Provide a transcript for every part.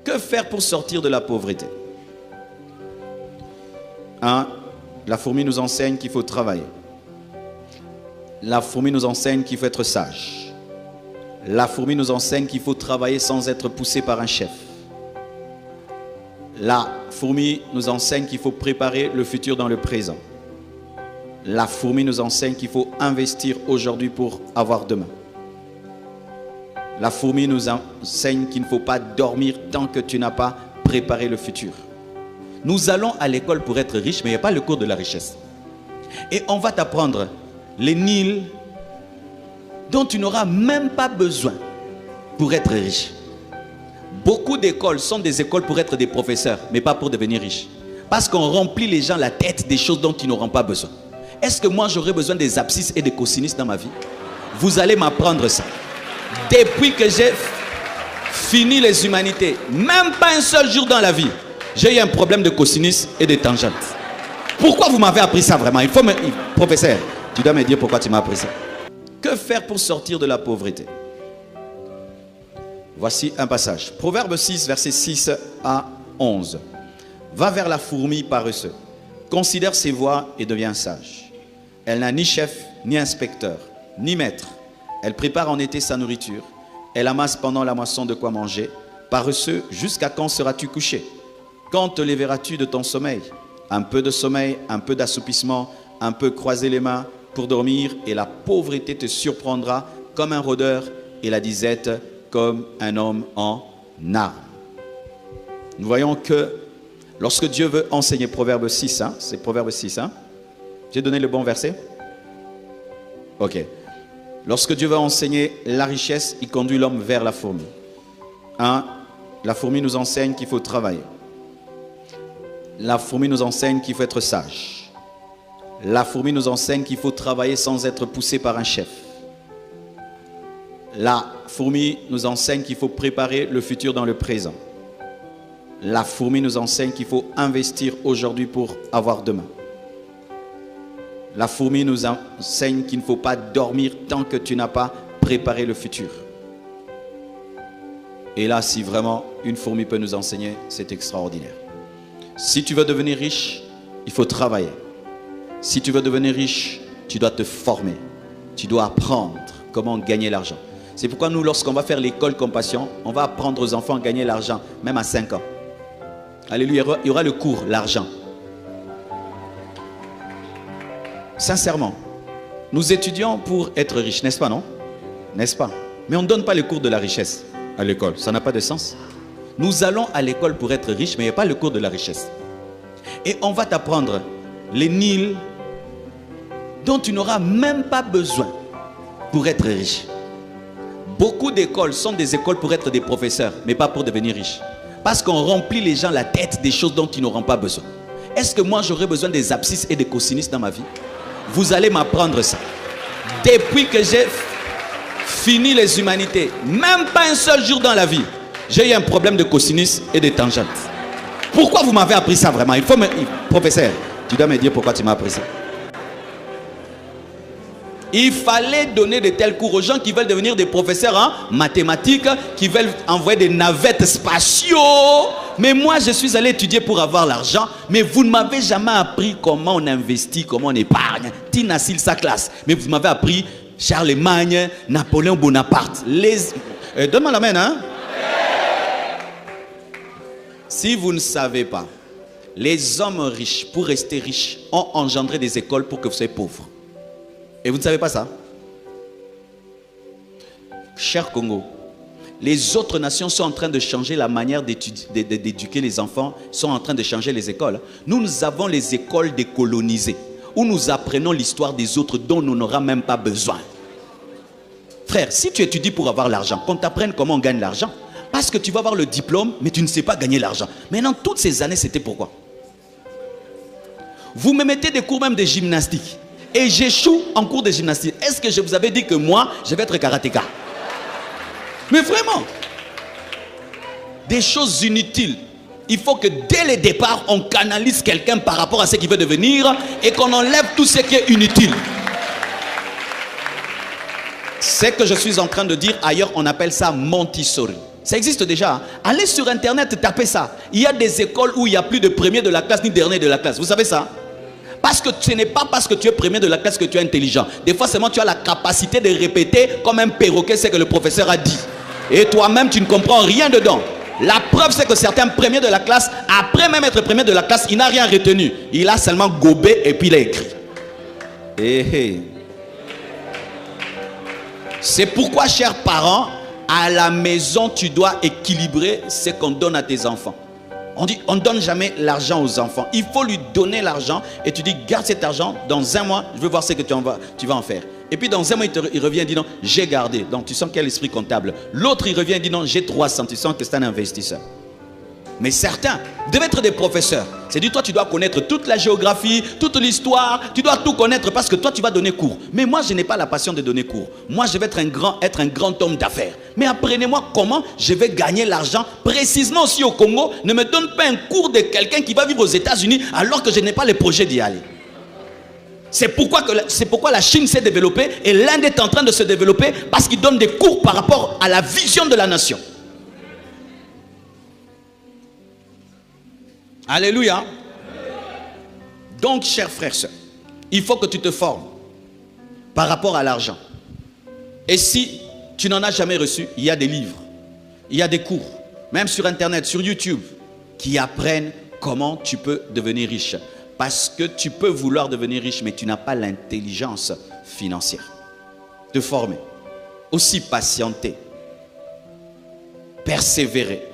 Que faire pour sortir de la pauvreté? 1. La fourmi nous enseigne qu'il faut travailler. La fourmi nous enseigne qu'il faut être sage. La fourmi nous enseigne qu'il faut travailler sans être poussé par un chef. La fourmi nous enseigne qu'il faut préparer le futur dans le présent. La fourmi nous enseigne qu'il faut investir aujourd'hui pour avoir demain. La fourmi nous enseigne qu'il ne faut pas dormir tant que tu n'as pas préparé le futur. Nous allons à l'école pour être riches, mais il n'y a pas le cours de la richesse. Et on va t'apprendre les Nils dont tu n'auras même pas besoin pour être riche. Beaucoup d'écoles sont des écoles pour être des professeurs, mais pas pour devenir riches. Parce qu'on remplit les gens la tête des choses dont ils n'auront pas besoin. Est-ce que moi j'aurai besoin des abscisses et des cosinus dans ma vie? Vous allez m'apprendre ça. Depuis que j'ai fini les humanités, même pas un seul jour dans la vie, j'ai eu un problème de cosinus et de tangentes. Pourquoi vous m'avez appris ça vraiment? Professeur, tu dois me dire pourquoi tu m'as appris ça. Que faire pour sortir de la pauvreté? Voici un passage. Proverbe 6, versets 6 à 11. Va vers la fourmi paresseuse. Considère ses voies et deviens sage. Elle n'a ni chef, ni inspecteur, ni maître. Elle prépare en été sa nourriture. Elle amasse pendant la moisson de quoi manger. Paresseux, jusqu'à quand seras-tu couché? Quand te lèveras-tu de ton sommeil? Un peu de sommeil, un peu d'assoupissement, un peu croiser les mains pour dormir, et la pauvreté te surprendra comme un rôdeur et la disette comme un homme en armes. Nous voyons que lorsque Dieu veut enseigner Proverbe 6, c'est Proverbe 6, j'ai donné le bon verset? Ok. Lorsque Dieu veut enseigner la richesse, il conduit l'homme vers la fourmi. 1. La fourmi nous enseigne qu'il faut travailler. La fourmi nous enseigne qu'il faut être sage. La fourmi nous enseigne qu'il faut travailler sans être poussé par un chef. La fourmi nous enseigne qu'il faut préparer le futur dans le présent. La fourmi nous enseigne qu'il faut investir aujourd'hui pour avoir demain. La fourmi nous enseigne qu'il ne faut pas dormir tant que tu n'as pas préparé le futur. Et là, si vraiment une fourmi peut nous enseigner, c'est extraordinaire. Si tu veux devenir riche, il faut travailler. Si tu veux devenir riche, tu dois te former. Tu dois apprendre comment gagner l'argent. C'est pourquoi nous, lorsqu'on va faire l'école Compassion, on va apprendre aux enfants à gagner l'argent, même à 5 ans. Alléluia, il y aura le cours, l'argent. Sincèrement, nous étudions pour être riches, n'est-ce pas, non? N'est-ce pas? Mais on ne donne pas le cours de la richesse à l'école, ça n'a pas de sens. Nous allons à l'école pour être riches, mais il n'y a pas le cours de la richesse. Et on va t'apprendre les Nils dont tu n'auras même pas besoin pour être riche. Beaucoup d'écoles sont des écoles pour être des professeurs, mais pas pour devenir riches. Parce qu'on remplit les gens la tête des choses dont ils n'auront pas besoin. Est-ce que moi j'aurai besoin des abscisses et des cosinus dans ma vie? Vous allez m'apprendre ça. Depuis que j'ai fini les humanités, même pas un seul jour dans la vie, j'ai eu un problème de cosinus et de tangentes. Pourquoi vous m'avez appris ça vraiment? Professeur, tu dois me dire pourquoi tu m'as appris ça. Il fallait donner de tels cours aux gens qui veulent devenir des professeurs en mathématiques, qui veulent envoyer des navettes spatiaux. Mais moi, je suis allé étudier pour avoir l'argent. Mais vous ne m'avez jamais appris comment on investit, comment on épargne. Tina Sil, sa classe. Mais vous m'avez appris Charlemagne, Napoléon Bonaparte. Donne-moi la main, hein? Si vous ne savez pas, les hommes riches, pour rester riches, ont engendré des écoles pour que vous soyez pauvres. Et vous ne savez pas ça? Cher Congo, les autres nations sont en train de changer la manière d'éduquer les enfants, sont en train de changer les écoles. Nous avons les écoles décolonisées, où nous apprenons l'histoire des autres dont nous n'aurons même pas besoin. Frère, si tu étudies pour avoir l'argent, qu'on t'apprenne comment on gagne l'argent, parce que tu vas avoir le diplôme, mais tu ne sais pas gagner l'argent. Maintenant, toutes ces années, c'était pourquoi? Vous me mettez des cours même de gymnastique. Et j'échoue en cours de gymnastique. Est-ce que je vous avais dit que moi, je vais être karatéka? Mais vraiment, des choses inutiles. Il faut que dès le départ, on canalise quelqu'un par rapport à ce qu'il veut devenir et qu'on enlève tout ce qui est inutile. Ce que je suis en train de dire ailleurs, on appelle ça Montessori. Ça existe déjà. Allez sur Internet, tapez ça. Il y a des écoles où il n'y a plus de premier de la classe ni dernier de la classe. Vous savez ça? Parce que ce n'est pas parce que tu es premier de la classe que tu es intelligent. Des fois seulement tu as la capacité de répéter comme un perroquet ce que le professeur a dit. Et toi-même tu ne comprends rien dedans. La preuve c'est que certains premiers de la classe, après même être premier de la classe, il n'a rien retenu. Il a seulement gobé et puis il a écrit. C'est pourquoi, chers parents, à la maison, tu dois équilibrer ce qu'on donne à tes enfants. On dit, on ne donne jamais l'argent aux enfants. Il faut lui donner l'argent et tu dis, garde cet argent, dans un mois, je veux voir ce que tu vas en faire. Et puis dans un mois, il revient et dit, non, j'ai gardé. Donc tu sens quel esprit comptable. L'autre, il revient et dit, non, j'ai 300. Tu sens que c'est un investisseur. Mais certains devaient être des professeurs. C'est dit, toi, tu dois connaître toute la géographie, toute l'histoire. Tu dois tout connaître parce que toi, tu vas donner cours. Mais moi, je n'ai pas la passion de donner cours. Moi, je vais être un grand homme d'affaires. Mais apprenez-moi comment je vais gagner l'argent précisément aussi au Congo. Ne me donne pas un cours de quelqu'un qui va vivre aux États-Unis alors que je n'ai pas le projet d'y aller. C'est pourquoi la Chine s'est développée et l'Inde est en train de se développer parce qu'ils donnent des cours par rapport à la vision de la nation. Alléluia. Donc, chers frères et sœurs, il faut que tu te formes par rapport à l'argent. Et si tu n'en as jamais reçu, il y a des livres, il y a des cours, même sur Internet, sur YouTube, qui apprennent comment tu peux devenir riche. Parce que tu peux vouloir devenir riche, mais tu n'as pas l'intelligence financière. Te former, aussi patienter, persévérer,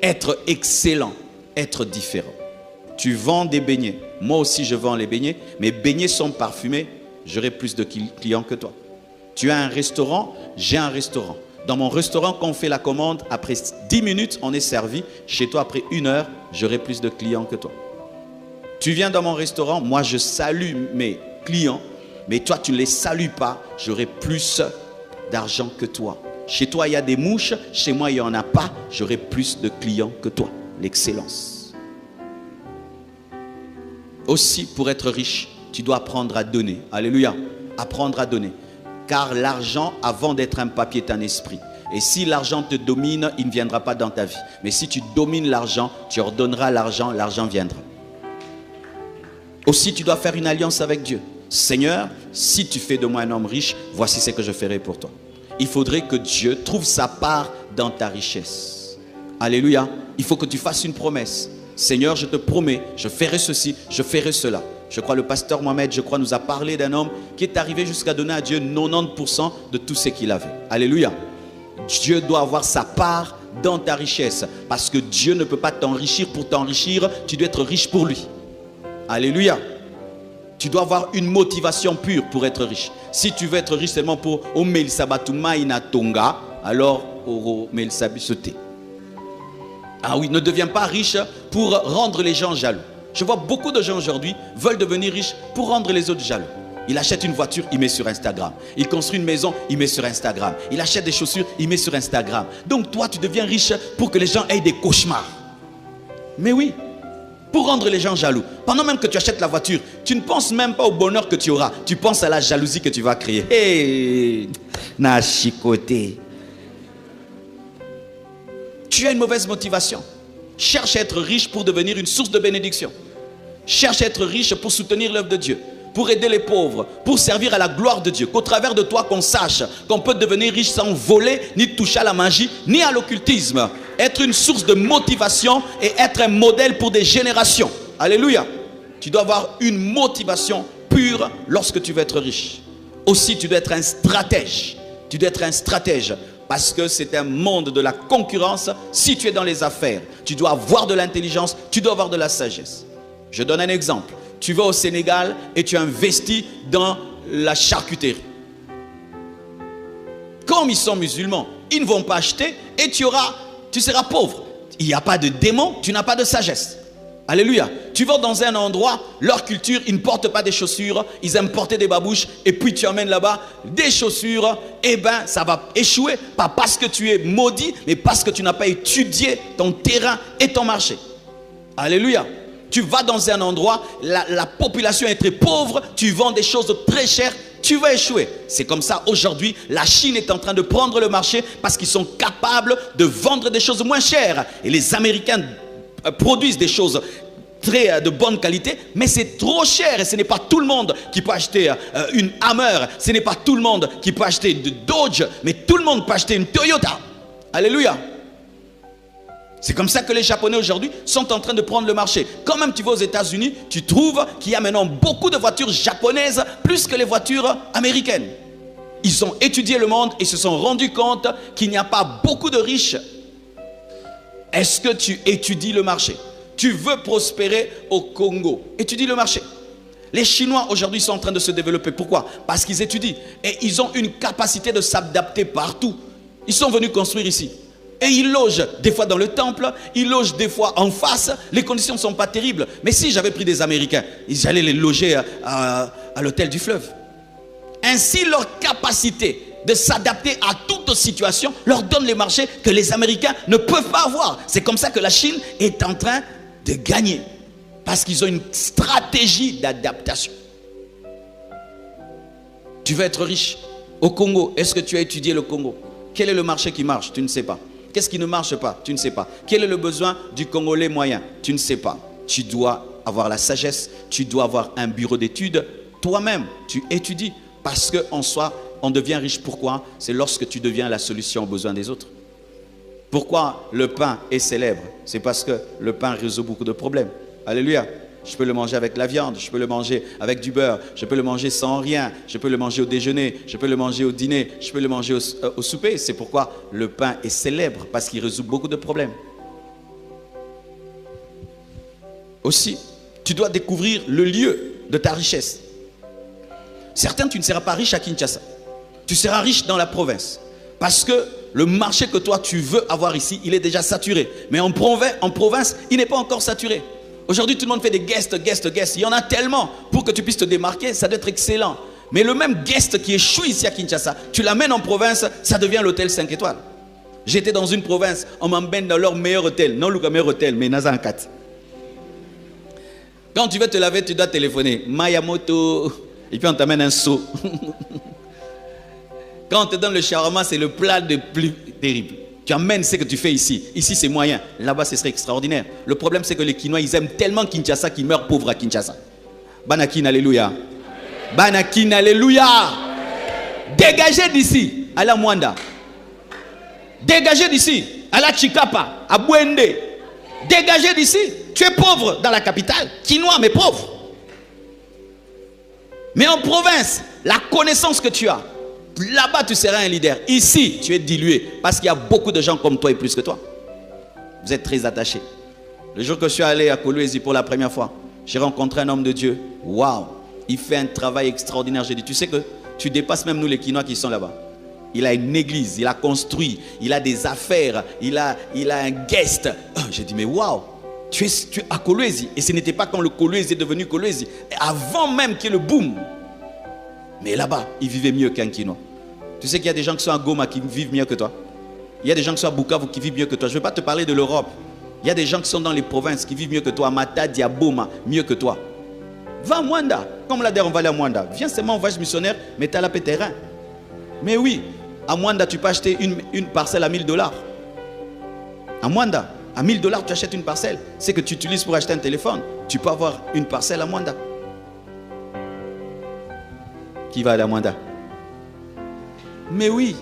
être excellent, être différent. Tu vends des beignets, moi aussi je vends les beignets. Mes beignets sont parfumés, j'aurai plus de clients que toi. Tu as un restaurant, j'ai un restaurant. Dans mon restaurant, quand on fait la commande, après 10 minutes, on est servi. Chez toi, après 1 heure, j'aurai plus de clients que toi. Tu viens dans mon restaurant, moi je salue mes clients, mais toi tu ne les salues pas, j'aurai plus d'argent que toi. Chez toi il y a des mouches, chez moi il n'y en a pas, j'aurai plus de clients que toi. L'excellence. Aussi, pour être riche, tu dois apprendre à donner. Alléluia. Apprendre à donner. Car l'argent, avant d'être un papier, est un esprit. Et si l'argent te domine, il ne viendra pas dans ta vie. Mais si tu domines l'argent, tu ordonneras l'argent, l'argent viendra. Aussi, tu dois faire une alliance avec Dieu. Seigneur, si tu fais de moi un homme riche, voici ce que je ferai pour toi. Il faudrait que Dieu trouve sa part dans ta richesse. Alléluia. Il faut que tu fasses une promesse. Seigneur, je te promets, je ferai ceci, je ferai cela. Je crois le pasteur Mohamed, nous a parlé d'un homme qui est arrivé jusqu'à donner à Dieu 90% de tout ce qu'il avait. Alléluia. Dieu doit avoir sa part dans ta richesse. Parce que Dieu ne peut pas t'enrichir pour t'enrichir. Tu dois être riche pour lui. Alléluia. Tu dois avoir une motivation pure pour être riche. Si tu veux être riche seulement pour Omel Sabatuma Inatonga, alors Omel Sabisote. Ah oui, ne deviens pas riche pour rendre les gens jaloux. Je vois beaucoup de gens aujourd'hui veulent devenir riches pour rendre les autres jaloux. Il achète une voiture, il met sur Instagram. Il construit une maison, il met sur Instagram. Il achète des chaussures, il met sur Instagram. Donc toi, tu deviens riche pour que les gens aient des cauchemars. Mais oui, pour rendre les gens jaloux. Pendant même que tu achètes la voiture, tu ne penses même pas au bonheur que tu auras. Tu penses à la jalousie que tu vas créer. Hey, na chicoté. Tu as une mauvaise motivation. Cherche à être riche pour devenir une source de bénédiction. Cherche à être riche pour soutenir l'œuvre de Dieu, pour aider les pauvres, pour servir à la gloire de Dieu. Qu'au travers de toi, qu'on sache qu'on peut devenir riche sans voler, ni toucher à la magie, ni à l'occultisme. Être une source de motivation et être un modèle pour des générations. Alléluia. Tu dois avoir une motivation pure lorsque tu veux être riche. Aussi, tu dois être un stratège. Tu dois être un stratège. Parce que c'est un monde de la concurrence. Si tu es dans les affaires, tu dois avoir de l'intelligence, tu dois avoir de la sagesse. Je donne un exemple. Tu vas au Sénégal et tu investis dans la charcuterie. Comme ils sont musulmans, ils ne vont pas acheter et tu seras pauvre. Il n'y a pas de démon, tu n'as pas de sagesse. Alléluia. Tu vas dans un endroit, leur culture, ils ne portent pas des chaussures, ils aiment porter des babouches, et puis tu emmènes là-bas des chaussures, et ben ça va échouer, pas parce que tu es maudit, mais parce que tu n'as pas étudié ton terrain et ton marché. Alléluia. Tu vas dans un endroit, la population est très pauvre, tu vends des choses très chères, tu vas échouer. C'est comme ça, aujourd'hui, la Chine est en train de prendre le marché parce qu'ils sont capables de vendre des choses moins chères. Et les Américains produisent des choses très de bonne qualité, mais c'est trop cher et ce n'est pas tout le monde qui peut acheter une Hammer, ce n'est pas tout le monde qui peut acheter de Dodge, mais tout le monde peut acheter une Toyota. Alléluia. C'est comme ça que les Japonais aujourd'hui sont en train de prendre le marché. Quand même tu vas aux États-Unis, tu trouves qu'il y a maintenant beaucoup de voitures japonaises plus que les voitures américaines. Ils ont étudié le monde et se sont rendus compte qu'il n'y a pas beaucoup de riches. Est-ce que tu étudies le marché? Tu veux prospérer au Congo, étudie le marché. Les Chinois aujourd'hui sont en train de se développer. Pourquoi? Parce qu'ils étudient. Et ils ont une capacité de s'adapter partout. Ils sont venus construire ici. Et ils logent des fois dans le temple, ils logent des fois en face. Les conditions ne sont pas terribles. Mais si j'avais pris des Américains, ils allaient les loger à l'hôtel du fleuve. Ainsi, leur capacité de s'adapter à toute situation leur donne les marchés que les Américains ne peuvent pas avoir. C'est comme ça que la Chine est en train de gagner. Parce qu'ils ont une stratégie d'adaptation. Tu veux être riche au Congo. Est-ce que tu as étudié le Congo? Quel est le marché qui marche? Tu ne sais pas. Qu'est-ce qui ne marche pas? Tu ne sais pas. Quel est le besoin du Congolais moyen? Tu ne sais pas. Tu dois avoir la sagesse. Tu dois avoir un bureau d'études. Toi-même, tu étudies. Parce qu'en soi, on devient riche. Pourquoi? C'est lorsque tu deviens la solution aux besoins des autres. Pourquoi le pain est célèbre? C'est parce que le pain résout beaucoup de problèmes. Alléluia. Je peux le manger avec la viande, je peux le manger avec du beurre, je peux le manger sans rien, je peux le manger au déjeuner, je peux le manger au dîner, je peux le manger au souper. C'est pourquoi le pain est célèbre, parce qu'il résout beaucoup de problèmes. Aussi, tu dois découvrir le lieu de ta richesse. Certains, tu ne seras pas riche à Kinshasa. Tu seras riche dans la province. Parce que le marché que toi tu veux avoir ici, il est déjà saturé. Mais en province, il n'est pas encore saturé. Aujourd'hui, tout le monde fait des guests. Il y en a tellement. Pour que tu puisses te démarquer, ça doit être excellent. Mais le même guest qui échoue ici à Kinshasa, tu l'amènes en province, ça devient l'hôtel 5 étoiles. J'étais dans une province, on m'emmène dans leur meilleur hôtel. Non, le meilleur hôtel, mais Nazan 4. Quand tu veux te laver, tu dois téléphoner. Mayamoto. Et puis on t'amène un seau. Quand on te donne le shawarma, c'est le plat le plus terrible. Tu amènes ce que tu fais ici. Ici, c'est moyen. Là-bas, ce serait extraordinaire. Le problème, c'est que les Kinois, ils aiment tellement Kinshasa qu'ils meurent pauvres à Kinshasa. Banakin, alléluia. Banakin, alléluia. Dégagez d'ici, à la Mwanda. Dégagez d'ici, à la Chikapa, à Bwende. Dégagez d'ici. Tu es pauvre dans la capitale. Kinois, mais pauvre. Mais en province, la connaissance que tu as, là-bas, tu seras un leader. Ici, tu es dilué. Parce qu'il y a beaucoup de gens comme toi et plus que toi. Vous êtes très attachés. Le jour que je suis allé à Kolwezi pour la première fois, j'ai rencontré un homme de Dieu. Waouh! Il fait un travail extraordinaire. J'ai dit, tu sais que tu dépasses même nous les Kinois qui sont là-bas. Il a une église, il a construit, il a des affaires, il a un guest. J'ai dit, mais waouh! Tu es à Kolwezi. Et ce n'était pas quand le Kolwezi est devenu Kolwezi. Avant même qu'il y ait le boom. Mais là-bas, il vivait mieux qu'un Kinois. Tu sais qu'il y a des gens qui sont à Goma qui vivent mieux que toi. Il y a des gens qui sont à Bukavu qui vivent mieux que toi. Je ne veux pas te parler de l'Europe. Il y a des gens qui sont dans les provinces qui vivent mieux que toi. Matadi, à Boma, mieux que toi. Va à Mwanda. Comme la dernière, on va aller à Mwanda. Viens seulement en voyage missionnaire, mais tu as la paix terrain. Mais oui, à Mwanda, tu peux acheter une parcelle à $1000. À Mwanda, à $1000, tu achètes une parcelle. C'est que tu utilises pour acheter un téléphone. Tu peux avoir une parcelle à Mwanda. Qui va aller à Mwanda? Mais oui.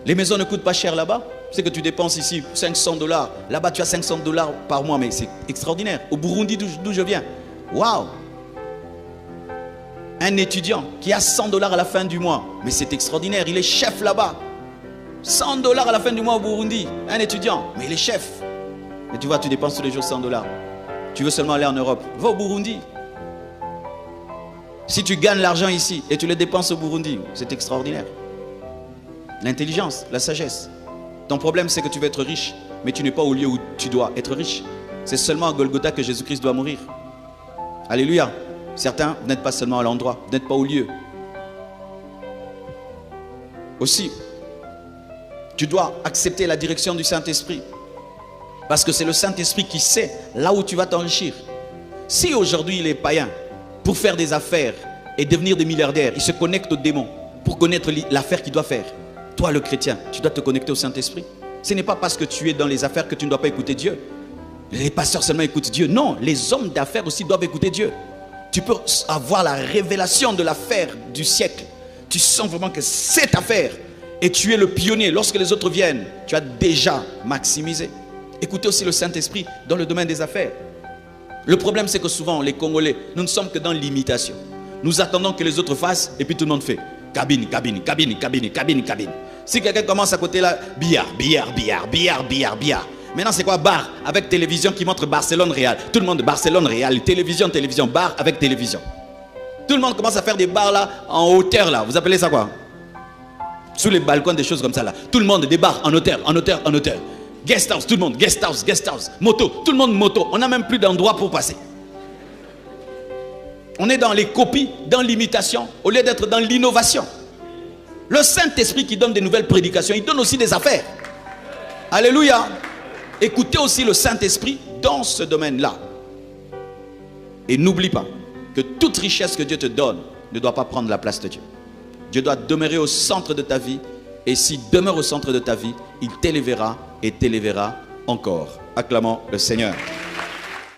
Les maisons ne coûtent pas cher là-bas. C'est que tu dépenses ici $500. Là-bas, tu as $500 par mois. Mais c'est extraordinaire. Au Burundi, d'où je viens. Waouh! Un étudiant qui a $100 à la fin du mois. Mais c'est extraordinaire. Il est chef là-bas. $100 à la fin du mois au Burundi. Un étudiant. Mais il est chef. Mais tu vois, tu dépenses tous les jours $100. Tu veux seulement aller en Europe. Va au Burundi. Si tu gagnes l'argent ici et tu le dépenses au Burundi, c'est extraordinaire. L'intelligence, la sagesse. Ton problème, c'est que tu veux être riche, mais tu n'es pas au lieu où tu dois être riche. C'est seulement à Golgotha que Jésus-Christ doit mourir. Alléluia. Certains, vous n'êtes pas seulement à l'endroit, vous n'êtes pas au lieu. Aussi, tu dois accepter la direction du Saint-Esprit. Parce que c'est le Saint-Esprit qui sait là où tu vas t'enrichir. Si aujourd'hui il est païen, pour faire des affaires et devenir des milliardaires. Il se connecte au démon pour connaître l'affaire qu'il doit faire. Toi, le chrétien, tu dois te connecter au Saint-Esprit. Ce n'est pas parce que tu es dans les affaires que tu ne dois pas écouter Dieu. Les pasteurs seulement écoutent Dieu. Non, les hommes d'affaires aussi doivent écouter Dieu. Tu peux avoir la révélation de l'affaire du siècle. Tu sens vraiment que cette affaire, et tu es le pionnier. Lorsque les autres viennent, tu as déjà maximisé. Écoutez aussi le Saint-Esprit dans le domaine des affaires. Le problème, c'est que souvent, les Congolais, nous ne sommes que dans l'imitation. Nous attendons que les autres fassent et puis tout le monde fait. Cabine, cabine, cabine, cabine, cabine, cabine. Si quelqu'un commence à côté là, billard, billard, billard, billard, billard, billard. Maintenant, c'est quoi bar avec télévision qui montre Barcelone-Real. Tout le monde Barcelone-Real, télévision, télévision, bar avec télévision. Tout le monde commence à faire des bars là, en hauteur là. Vous appelez ça quoi? Sous les balcons, des choses comme ça là. Tout le monde, des bars en hauteur, en hauteur, en hauteur. Guest house, tout le monde, guest house, guest house. Moto, tout le monde moto. On n'a même plus d'endroit pour passer. On est dans les copies, dans l'imitation, au lieu d'être dans l'innovation. Le Saint-Esprit qui donne des nouvelles prédications, il donne aussi des affaires. Alléluia. Écoutez aussi le Saint-Esprit dans ce domaine-là. Et n'oublie pas que toute richesse que Dieu te donne ne doit pas prendre la place de Dieu. Dieu doit demeurer au centre de ta vie. Et s'il demeure au centre de ta vie, il t'élèvera et t'élèvera encore. Acclamons le Seigneur.